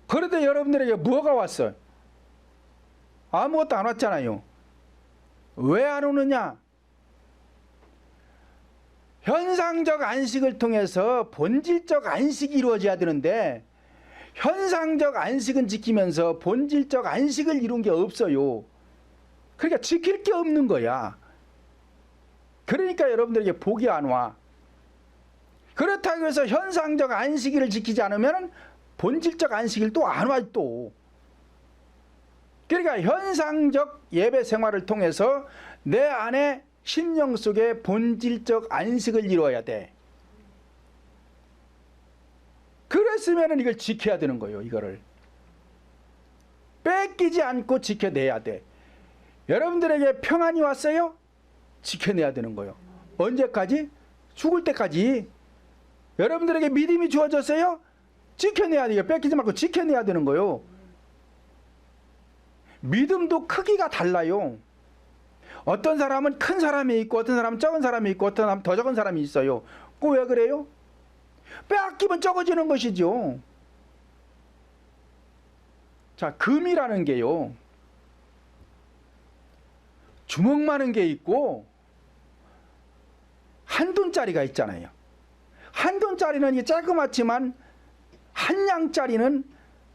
그런데 여러분들에게 뭐가 왔어요? 아무것도 안 왔잖아요. 왜 안 오느냐? 현상적 안식을 통해서 본질적 안식이 이루어져야 되는데 현상적 안식은 지키면서 본질적 안식을 이룬 게 없어요. 그러니까 지킬 게 없는 거야. 그러니까 여러분들에게 복이 안 와. 그렇다고 해서 현상적 안식일을 지키지 않으면 본질적 안식일 또 안 와 또. 그러니까 현상적 예배 생활을 통해서 내 안에 심령 속에 본질적 안식을 이루어야 돼. 그랬으면 이걸 지켜야 되는 거예요. 이거를 뺏기지 않고 지켜내야 돼. 여러분들에게 평안이 왔어요? 지켜내야 되는 거예요. 언제까지? 죽을 때까지. 여러분들에게 믿음이 주어졌어요? 지켜내야 돼요. 뺏기지 말고 지켜내야 되는 거예요. 믿음도 크기가 달라요. 어떤 사람은 큰 사람이 있고 어떤 사람은 적은 사람이 있고 어떤 사람은 더 적은 사람이 있어요. 그 왜 그래요? 빼앗기면 적어지는 것이죠. 자, 금이라는 게요, 주먹 많은 게 있고 한 돈짜리가 있잖아요. 한 돈짜리는 이게 조그맣지만 한 양짜리는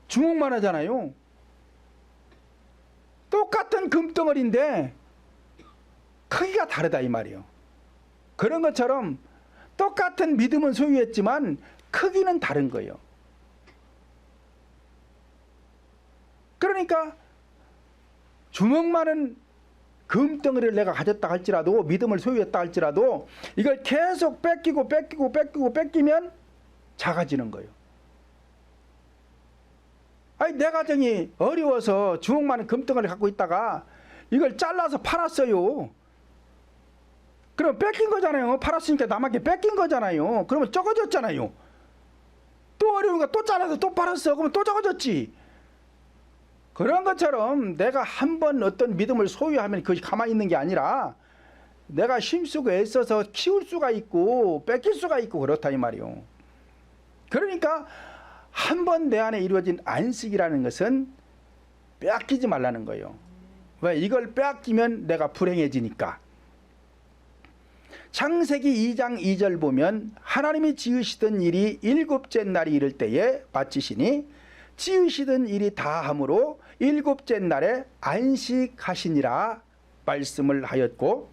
주먹만 하잖아요. 똑같은 금덩어리인데 크기가 다르다 이 말이에요. 그런 것처럼 똑같은 믿음은 소유했지만 크기는 다른 거예요. 그러니까 주먹 많은 금덩어리를 내가 가졌다 할지라도 믿음을 소유했다 할지라도 이걸 계속 뺏기면 작아지는 거예요. 아니 내 가정이 어려워서 주먹 많은 금덩어리를 갖고 있다가 이걸 잘라서 팔았어요. 그럼 뺏긴 거잖아요. 팔았으니까 남에게 뺏긴 거잖아요. 그러면 적어졌잖아요. 또 어려우니까 또 잘라서 또 팔았어. 그러면 또 적어졌지. 그런 것처럼 내가 한번 어떤 믿음을 소유하면 그것이 가만히 있는 게 아니라 내가 힘쓰고 애써서 키울 수가 있고 뺏길 수가 있고 그렇다 이 말이요. 그러니까 한번 내 안에 이루어진 안식이라는 것은 빼앗기지 말라는 거예요. 왜? 이걸 빼앗기면 내가 불행해지니까. 창세기 2장 2절 보면 하나님이 지으시던 일이 일곱째 날이 이를 때에 마치시니 지으시던 일이 다함으로 일곱째 날에 안식하시니라 말씀을 하였고,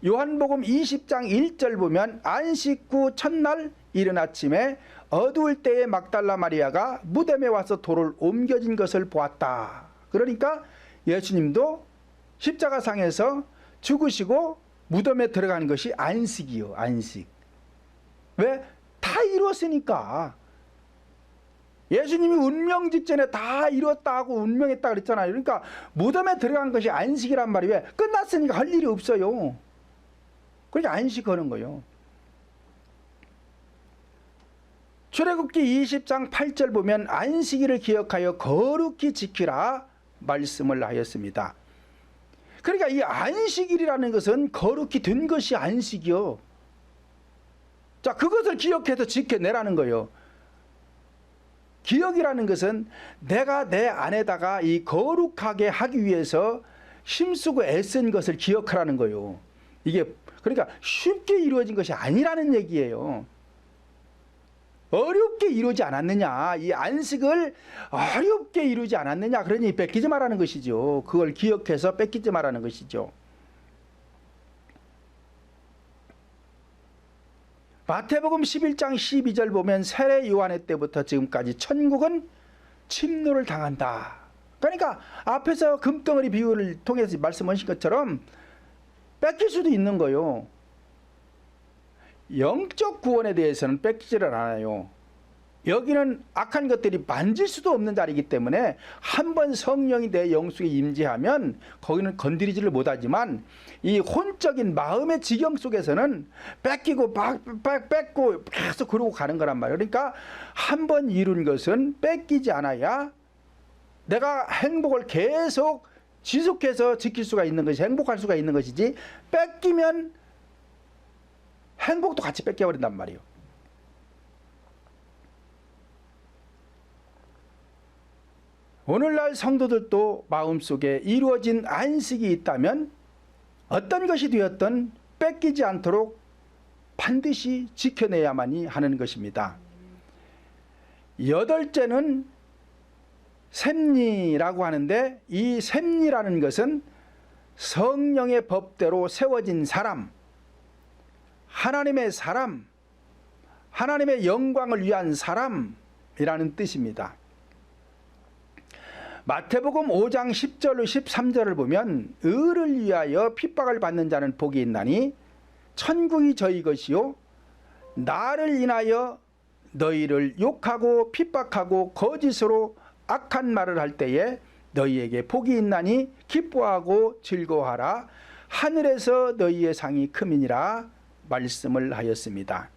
요한복음 20장 1절 보면 안식 후 첫날 이른 아침에 어두울 때에 막달라 마리아가 무덤에 와서 돌을 옮겨진 것을 보았다. 그러니까 예수님도 십자가상에서 죽으시고 무덤에 들어가는 것이 안식이요. 안식. 왜? 다 이루었으니까. 예수님이 운명 직전에 다 이루었다 하고 운명했다 그랬잖아요. 그러니까 무덤에 들어간 것이 안식이란 말이 왜? 끝났으니까 할 일이 없어요. 그러니까 안식하는 거예요. 출애굽기 20장 8절 보면 안식일을 기억하여 거룩히 지키라 말씀을 하였습니다. 그러니까 이 안식일이라는 것은 거룩히 된 것이 안식이요. 자, 그것을 기억해서 지켜내라는 거예요. 기억이라는 것은 내가 내 안에다가 이 거룩하게 하기 위해서 힘쓰고 애쓴 것을 기억하라는 거예요. 이게 그러니까 쉽게 이루어진 것이 아니라는 얘기예요. 어렵게 이루지 않았느냐, 이 안식을 어렵게 이루지 않았느냐, 그러니 뺏기지 말라는 것이죠. 그걸 기억해서 뺏기지 말라는 것이죠. 마태복음 11장 12절 보면 세례 요한의 때부터 지금까지 천국은 침노를 당한다. 그러니까 앞에서 금덩어리 비유를 통해서 말씀하신 것처럼 뺏길 수도 있는 거요. 영적 구원에 대해서는 뺏기지를 않아요. 여기는 악한 것들이 만질 수도 없는 자리이기 때문에 한번 성령이 내 영속에 임재하면 거기는 건드리지를 못하지만 이 혼적인 마음의 지경 속에서는 뺏기고 뺏고 계속 그러고 가는 거란 말이에요. 그러니까 한번 이룬 것은 뺏기지 않아야 내가 행복을 계속 지속해서 지킬 수가 있는 것이, 행복할 수가 있는 것이지, 뺏기면 행복도 같이 뺏겨버린단 말이에요. 오늘날 성도들도 마음속에 이루어진 안식이 있다면 어떤 것이 되었든 뺏기지 않도록 반드시 지켜내야만이 하는 것입니다. 여덟째는 셈리라고 하는데, 이 셈리라는 것은 성령의 법대로 세워진 사람, 하나님의 사람, 하나님의 영광을 위한 사람이라는 뜻입니다. 마태복음 5장 10절 13절을 보면 의를 위하여 핍박을 받는 자는 복이 있나니 천국이 저희 것이요 나를 인하여 너희를 욕하고 핍박하고 거짓으로 악한 말을 할 때에 너희에게 복이 있나니 기뻐하고 즐거워하라. 하늘에서 너희의 상이 큼이니라 말씀을 하였습니다.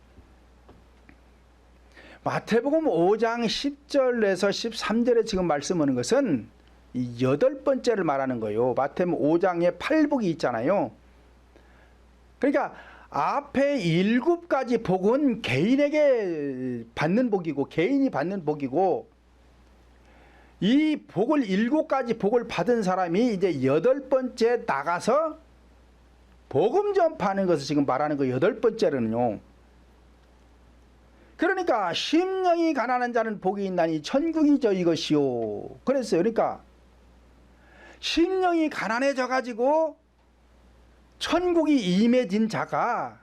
마태복음 5장 10절에서 13절에 지금 말씀하는 것은 이 여덟 번째를 말하는 거예요. 마태복음 5장에 팔복이 있잖아요. 그러니까 앞에 7가지 복은 개인에게 받는 복이고, 개인이 받는 복이고, 이 복을 7가지 복을 받은 사람이 이제 8번째 나가서 복음 전파하는 것을 지금 말하는 거 8번째로는요. 그러니까 심령이 가난한 자는 복이 있나니 천국이 저희 것이요. 그랬어요. 그러니까 심령이 가난해져 가지고 천국이 임해진 자가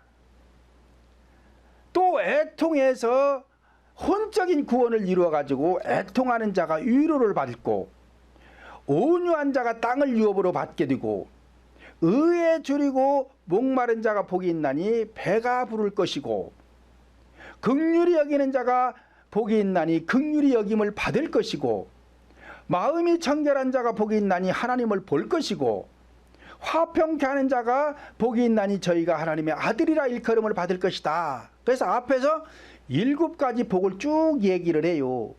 또 애통해서 혼적인 구원을 이루어 가지고 애통하는 자가 위로를 받고, 온유한 자가 땅을 유업으로 받게 되고, 의에 줄이고 목마른 자가 복이 있나니 배가 부를 것이고, 긍휼히 여기는 자가 복이 있나니 긍휼히 여김을 받을 것이고, 마음이 청결한 자가 복이 있나니 하나님을 볼 것이고, 화평케 하는 자가 복이 있나니 저희가 하나님의 아들이라 일컬음을 받을 것이다. 그래서 앞에서 7가지 복을 쭉 얘기를 해요.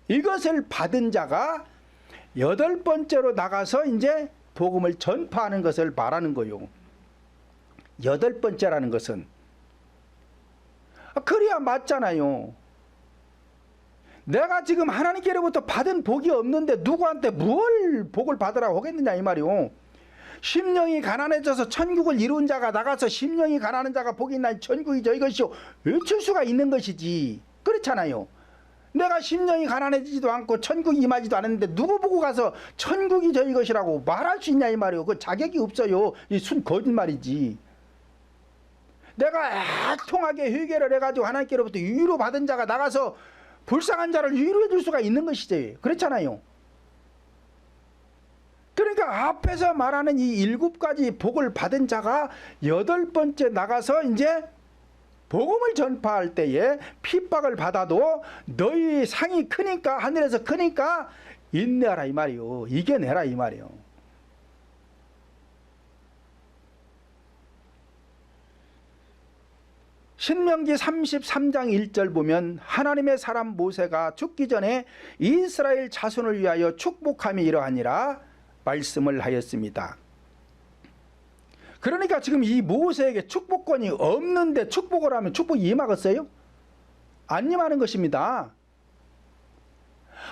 이것을 받은 자가 8번째로 나가서 이제 복음을 전파하는 것을 말하는 거요. 8번째라는 것은 그래야 맞잖아요. 내가 지금 하나님께로부터 받은 복이 없는데 누구한테 뭘 복을 받으라고 하겠느냐 이 말이요. 심령이 가난해져서 천국을 이룬 자가 나가서 심령이 가난한 자가 복이 있나니 천국이 저이것이요 외칠 수가 있는 것이지. 그렇잖아요. 내가 심령이 가난해지지도 않고 천국이 임하지도 않았는데 누구 보고 가서 천국이 저이것이라고 말할 수 있냐 이 말이요. 그 자격이 없어요. 이 순 거짓말이지. 내가 애통하게 회개를 해가지고 하나님께로부터 위로 받은 자가 나가서 불쌍한 자를 위로해 줄 수가 있는 것이지. 그렇잖아요. 그러니까 앞에서 말하는 이 7가지 복을 받은 자가 8번째 나가서 이제 복음을 전파할 때에 핍박을 받아도 너희 상이 크니까 하늘에서 크니까 인내하라 이 말이요. 이겨내라 이 말이요. 신명기 33장 1절 보면 하나님의 사람 모세가 죽기 전에 이스라엘 자손을 위하여 축복함이 이러하니라 말씀을 하였습니다. 그러니까 지금 이 모세에게 축복권이 없는데 축복을 하면 축복이 임하겠어요? 안 임하는 것입니다.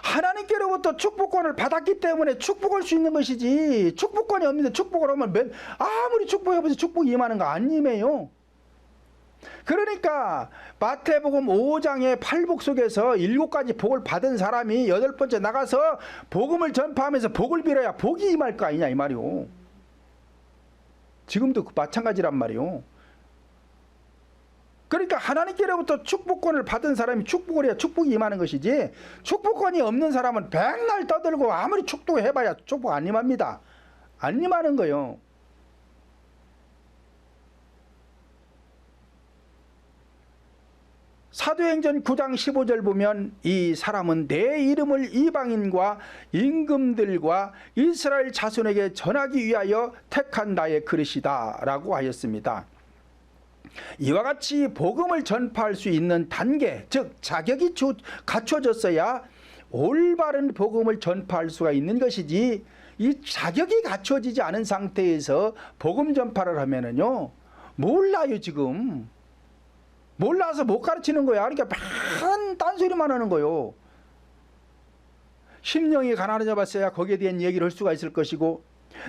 하나님께로부터 축복권을 받았기 때문에 축복할 수 있는 것이지, 축복권이 없는데 축복을 하면 아무리 축복해보세요 축복이 임하는 거 안 임해요. 그러니까 마태복음 5장의 8복 속에서 7가지 복을 받은 사람이 8번째 나가서 복음을 전파하면서 복을 빌어야 복이 임할 거 아니냐 이 말이요. 지금도 마찬가지란 말이요. 그러니까 하나님께로부터 축복권을 받은 사람이 축복을 해야 축복이 임하는 것이지, 축복권이 없는 사람은 백날 떠들고 아무리 축복해봐야 축복 안 임합니다. 안 임하는 거요. 사도행전 9장 15절 보면 이 사람은 내 이름을 이방인과 임금들과 이스라엘 자손에게 전하기 위하여 택한 나의 그릇이다 라고 하였습니다. 이와 같이 복음을 전파할 수 있는 단계, 즉 자격이 갖춰졌어야 올바른 복음을 전파할 수가 있는 것이지, 이 자격이 갖춰지지 않은 상태에서 복음 전파를 하면은요 몰라요. 지금 몰라서 못 가르치는 거야. 그러니까 딴소리만 하는 거요. 심령이 가난해져 봤어야 거기에 대한 얘기를 할 수가 있을 것이고,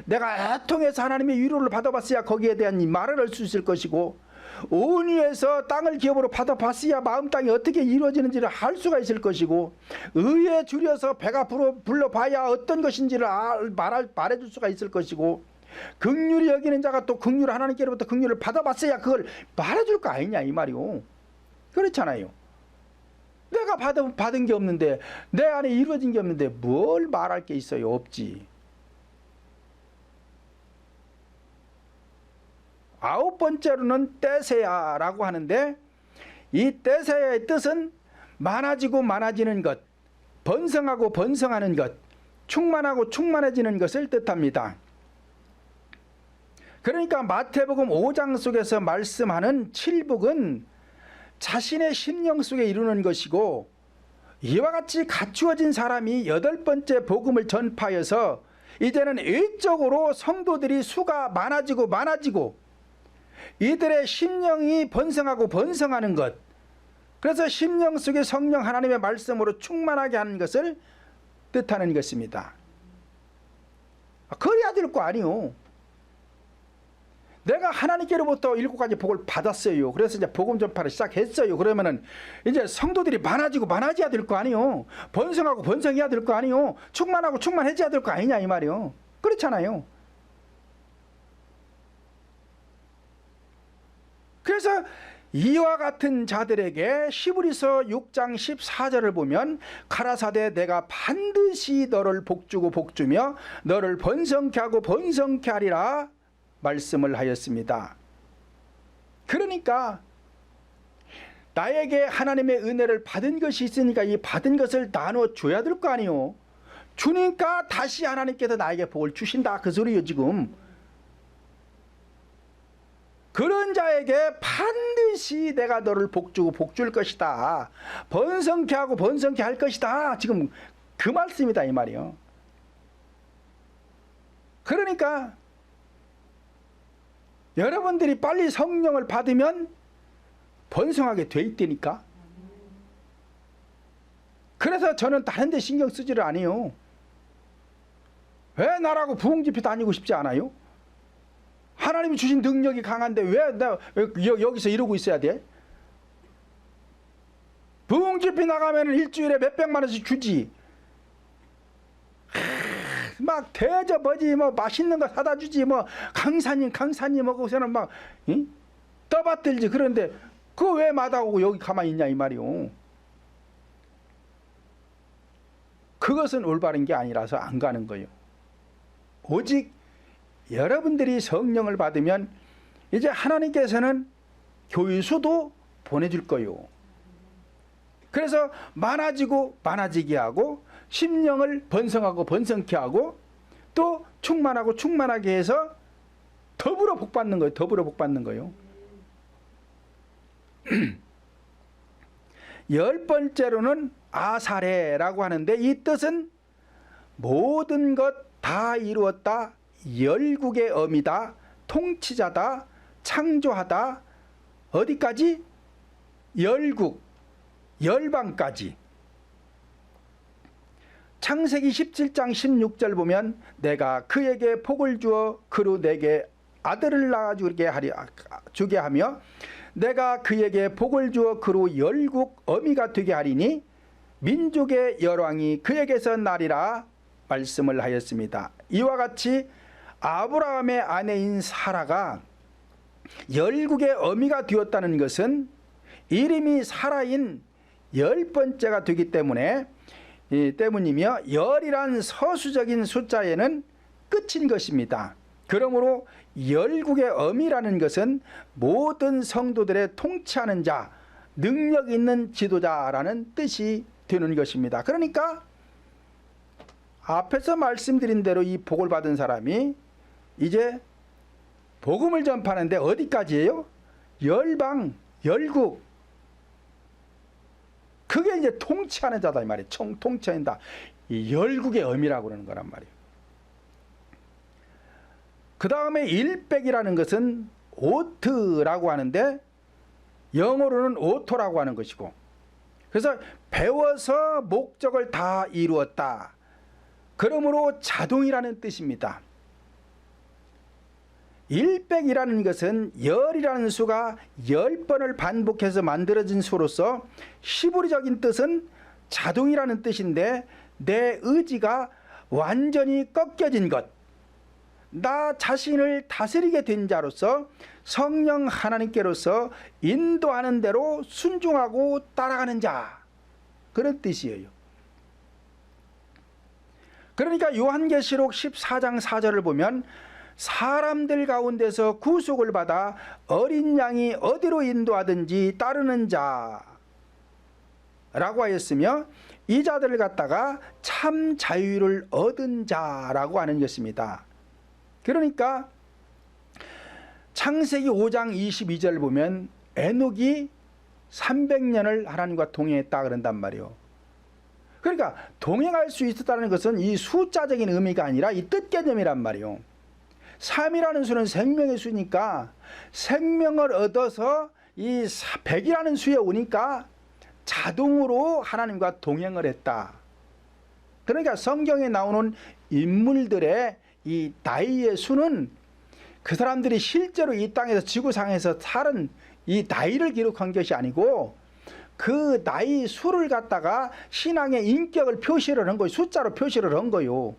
내가 애통해서 하나님의 위로를 받아봤어야 거기에 대한 말을 할 수 있을 것이고, 온유해서 땅을 기업으로 받아봤어야 마음 땅이 어떻게 이루어지는지를 알 수가 있을 것이고, 의에 줄여서 배가 불러봐야 어떤 것인지를 말해줄 수가 있을 것이고, 긍휼히 여기는 자가 또 긍휼을 하나님께로부터 긍휼을 받아봤어야 그걸 말해줄 거 아니냐 이 말이요. 그렇잖아요. 내가 받은 게 없는데, 내 안에 이루어진 게 없는데 뭘 말할 게 있어요? 없지. 9번째로는 떼세야라고 하는데, 이 떼세야의 뜻은 많아지고 많아지는 것, 번성하고 번성하는 것, 충만하고 충만해지는 것을 뜻합니다. 그러니까 마태복음 5장 속에서 말씀하는 7복은 자신의 심령 속에 이루는 것이고, 이와 같이 갖추어진 사람이 8번째 복음을 전파해서 이제는 일적으로 성도들이 수가 많아지고 이들의 심령이 번성하고 번성하는 것, 그래서 심령 속에 성령 하나님의 말씀으로 충만하게 하는 것을 뜻하는 것입니다. 그래야 될 거 아니요. 내가 하나님께로부터 7가지 복을 받았어요. 그래서 이제 복음 전파를 시작했어요. 그러면은 이제 성도들이 많아지고 많아져야 될 거 아니요. 번성하고 번성해야 될 거 아니요. 충만하고 충만해져야 될 거 아니냐 이 말이요. 그렇잖아요. 그래서 이와 같은 자들에게 히브리서 6장 14절을 보면, 가라사대 내가 반드시 너를 복주고 복주며 너를 번성케 하고 번성케 하리라 말씀을 하였습니다. 그러니까 나에게 하나님의 은혜를 받은 것이 있으니까 이 받은 것을 나눠줘야 될 거 아니요. 주니까 다시 하나님께서 나에게 복을 주신다 그 소리요 지금. 그런 자에게 반드시 내가 너를 복주고 복줄 것이다, 번성케 하고 번성케 할 것이다, 지금 그 말씀이다 이 말이요. 그러니까 여러분들이 빨리 성령을 받으면 번성하게 돼 있다니까. 그래서 저는 다른 데 신경 쓰지를 않아요. 왜 나라고 부흥집회 다니고 싶지 않아요? 하나님이 주신 능력이 강한데 왜 여기서 이러고 있어야 돼? 부흥집회 나가면 일주일에 몇백만 원씩 주지. 막 대접하지, 뭐 맛있는 거 사다 주지, 뭐 강사님 하고서는 막 떠받들지. 그런데 그거 왜 마다하고 여기 가만히 있냐 이 말이요. 그것은 올바른 게 아니라서 안 가는 거예요. 오직 여러분들이 성령을 받으면 이제 하나님께서는 교인수도 보내줄 거예요. 그래서 많아지고 많아지게 하고 심령을 번성하고 번성케 하고 또 충만하고 충만하게 해서 더불어 복받는 거예요. 더불어 복받는 거예요. 열 번째로는 아사레라고 하는데 이 뜻은 모든 것 다 이루었다, 열국의 어미다, 통치자다, 창조하다, 어디까지? 열국, 열방까지. 창세기 17장 16절 보면 내가 그에게 복을 주어 그로 내게 아들을 주게 하며 내가 그에게 복을 주어 그로 열국 어미가 되게 하리니 민족의 열왕이 그에게서 나리라 말씀을 하였습니다. 이와 같이 아브라함의 아내인 사라가 열국의 어미가 되었다는 것은 이름이 사라인 열 번째가 되기 때문이며 열이란 서수적인 숫자에는 끝인 것입니다. 그러므로 열국의 어미라는 것은 모든 성도들의 통치하는 자, 능력 있는 지도자라는 뜻이 되는 것입니다. 그러니까 앞에서 말씀드린 대로 이 복을 받은 사람이 이제 복음을 전파하는데 어디까지예요? 열방, 열국. 그게 이제 통치하는 자다 이 말이에요. 통치한다. 이 열국의 어미라고 그러는 거란 말이에요. 그 다음에 일백이라는 것은 오트라고 하는데 영어로는 오토라고 하는 것이고, 그래서 배워서 목적을 다 이루었다. 그러므로 자동이라는 뜻입니다. 일백이라는 것은 열이라는 수가 10번을 반복해서 만들어진 수로서 시보리적인 뜻은 자동이라는 뜻인데 내 의지가 완전히 꺾여진 것, 나 자신을 다스리게 된 자로서 성령 하나님께로서 인도하는 대로 순종하고 따라가는 자, 그런 뜻이에요. 그러니까 요한계시록 14장 4절을 보면 사람들 가운데서 구속을 받아 어린 양이 어디로 인도하든지 따르는 자라고 하였으며 이 자들을 갖다가 참 자유를 얻은 자라고 하는 것입니다. 그러니까 창세기 5장 22절 보면 에녹이 300년을 하나님과 동행했다 그런단 말이에요. 그러니까 동행할 수 있었다는 것은 이 숫자적인 의미가 아니라 이 뜻 개념이란 말이에요. 3이라는 수는 생명의 수니까 생명을 얻어서 이 100이라는 수에 오니까 자동으로 하나님과 동행을 했다. 그러니까 성경에 나오는 인물들의 이 나이의 수는 그 사람들이 실제로 이 땅에서 지구상에서 살은 이 나이를 기록한 것이 아니고 그 나이 수를 갖다가 신앙의 인격을 표시를 한 거예요. 숫자로 표시를 한 거예요.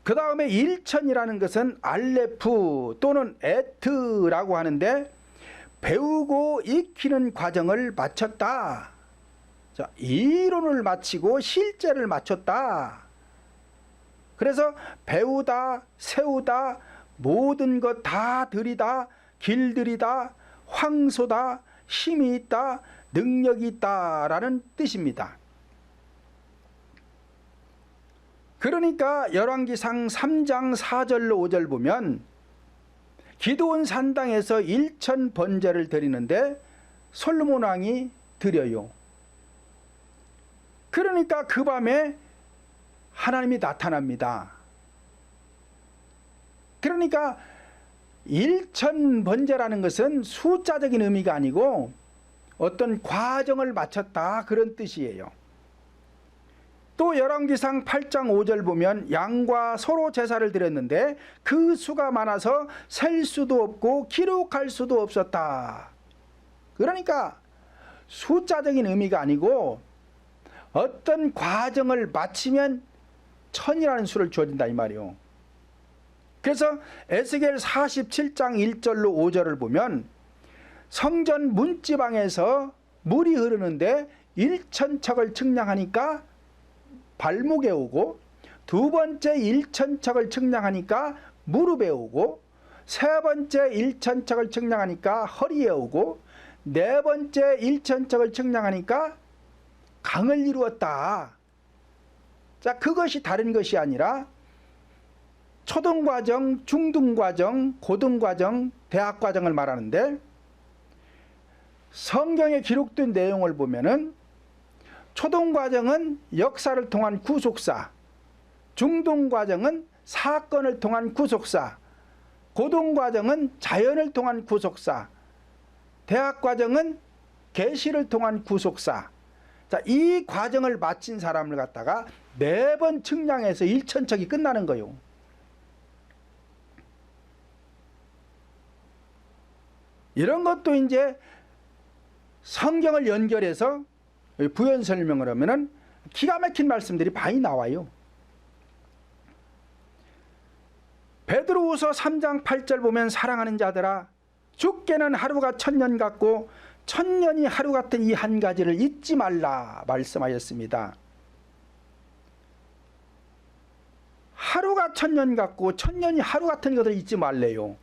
그 다음에 일천이라는 것은 알레프 또는 에트라고 하는데 배우고 익히는 과정을 마쳤다. 자, 이론을 마치고 실제를 마쳤다. 그래서 배우다, 세우다, 모든 것 다 들이다, 길들이다, 황소다, 힘이 있다, 능력이 있다라는 뜻입니다. 그러니까 열왕기상 3장 4절로 5절 보면 기드온 산당에서 1천 번제를 드리는데 솔로몬 왕이 드려요. 그러니까 그 밤에 하나님이 나타납니다. 그러니까 일천번제라는 것은 숫자적인 의미가 아니고 어떤 과정을 마쳤다, 그런 뜻이에요. 또 열왕기상 8장 5절 보면 양과 서로 제사를 드렸는데 그 수가 많아서 셀 수도 없고 기록할 수도 없었다. 그러니까 숫자적인 의미가 아니고 어떤 과정을 마치면 천이라는 수를 주어진다 이 말이요. 그래서 에스겔 47장 1절로 5절을 보면 성전 문지방에서 물이 흐르는데 1천척을 측량하니까 발목에 오고, 두 번째 1천척을 측량하니까 무릎에 오고, 세 번째 1천척을 측량하니까 허리에 오고, 네 번째 1천척을 측량하니까 강을 이루었다. 자, 그것이 다른 것이 아니라 초등과정, 중등과정, 고등과정, 대학과정을 말하는데, 성경에 기록된 내용을 보면은 초등과정은 역사를 통한 구속사, 중등과정은 사건을 통한 구속사, 고등과정은 자연을 통한 구속사, 대학과정은 계시를 통한 구속사. 자, 이 과정을 마친 사람을 갖다가 4번 측량해서 1천척이 끝나는 거요. 이런 것도 이제 성경을 연결해서 부연 설명을 하면은 기가 막힌 말씀들이 많이 나와요. 베드로후서 3장 8절 보면 사랑하는 자들아, 주께는 하루가 1000년 같고 1000년이 하루 같은 이 한 가지를 잊지 말라 말씀하였습니다. 하루가 1000년 같고 1000년이 하루 같은 것을 잊지 말래요.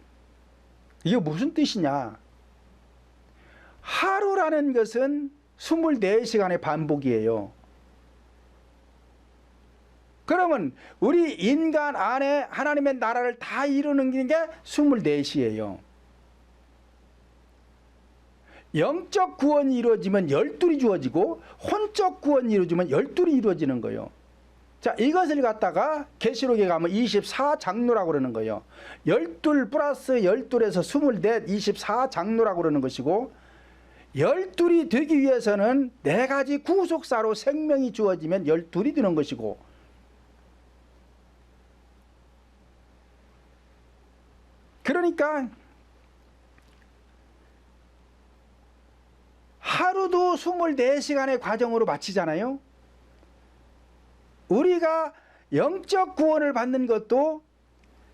이게 무슨 뜻이냐? 하루라는 것은 24시간의 반복이에요. 그러면 우리 인간 안에 하나님의 나라를 다 이루는 게 24시예요. 영적 구원이 이루어지면 12이 주어지고 혼적 구원이 이루어지면 12이 이루어지는 거예요. 자, 이것을 갖다가 계시록에 가면 24장로라고 그러는 거예요. 12 플러스 12에서 24, 24장로라고 그러는 것이고, 12이 되기 위해서는 4가지 구속사로 생명이 주어지면 12이 되는 것이고, 그러니까 하루도 24시간의 과정으로 마치잖아요. 우리가 영적 구원을 받는 것도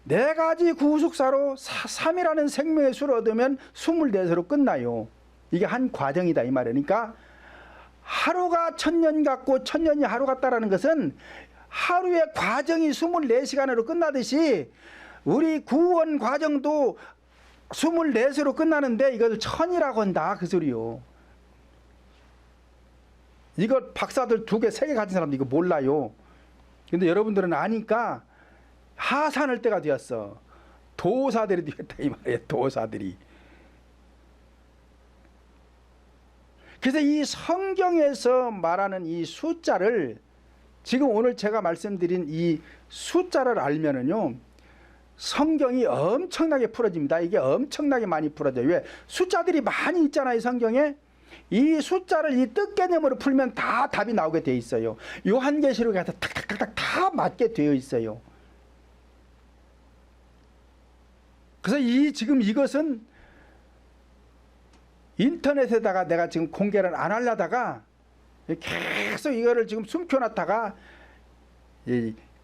4가지 구속사로 3이라는 생명의 수를 얻으면 24세로 끝나요. 이게 한 과정이다 이 말이니까, 하루가 1000년 같고 1000년이 하루 같다라는 것은 하루의 과정이 24시간으로 끝나듯이 우리 구원 과정도 24세로 끝나는데 이것을 1000이라고 한다 그 소리요. 이거 박사들 2개, 3개 가진 사람도 이거 몰라요. 근데 여러분들은 아니까 하산할 때가 되었어. 도사들이 되었다 이 말이에요. 도사들이. 그래서 이 성경에서 말하는 이 숫자를, 지금 오늘 제가 말씀드린 이 숫자를 알면은요, 성경이 엄청나게 풀어집니다. 이게 엄청나게 많이 풀어져요. 왜? 숫자들이 많이 있잖아요 성경에. 이 숫자를 이 뜻개념으로 풀면 다 답이 나오게 돼 있어요. 요한계시록에 가서 탁탁탁탁 다 맞게 되어 있어요. 그래서 지금 이것은 인터넷에다가 내가 지금 공개를 안 하려다가 계속 이거를 지금 숨겨놨다가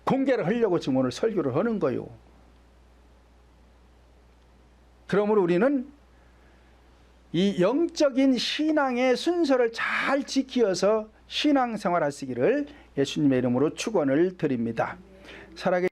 공개를 하려고 지금 오늘 설교를 하는 거예요. 그러므로 우리는 이 영적인 신앙의 순서를 잘 지키어서 신앙생활 하시기를 예수님의 이름으로 축원을 드립니다. 살아계신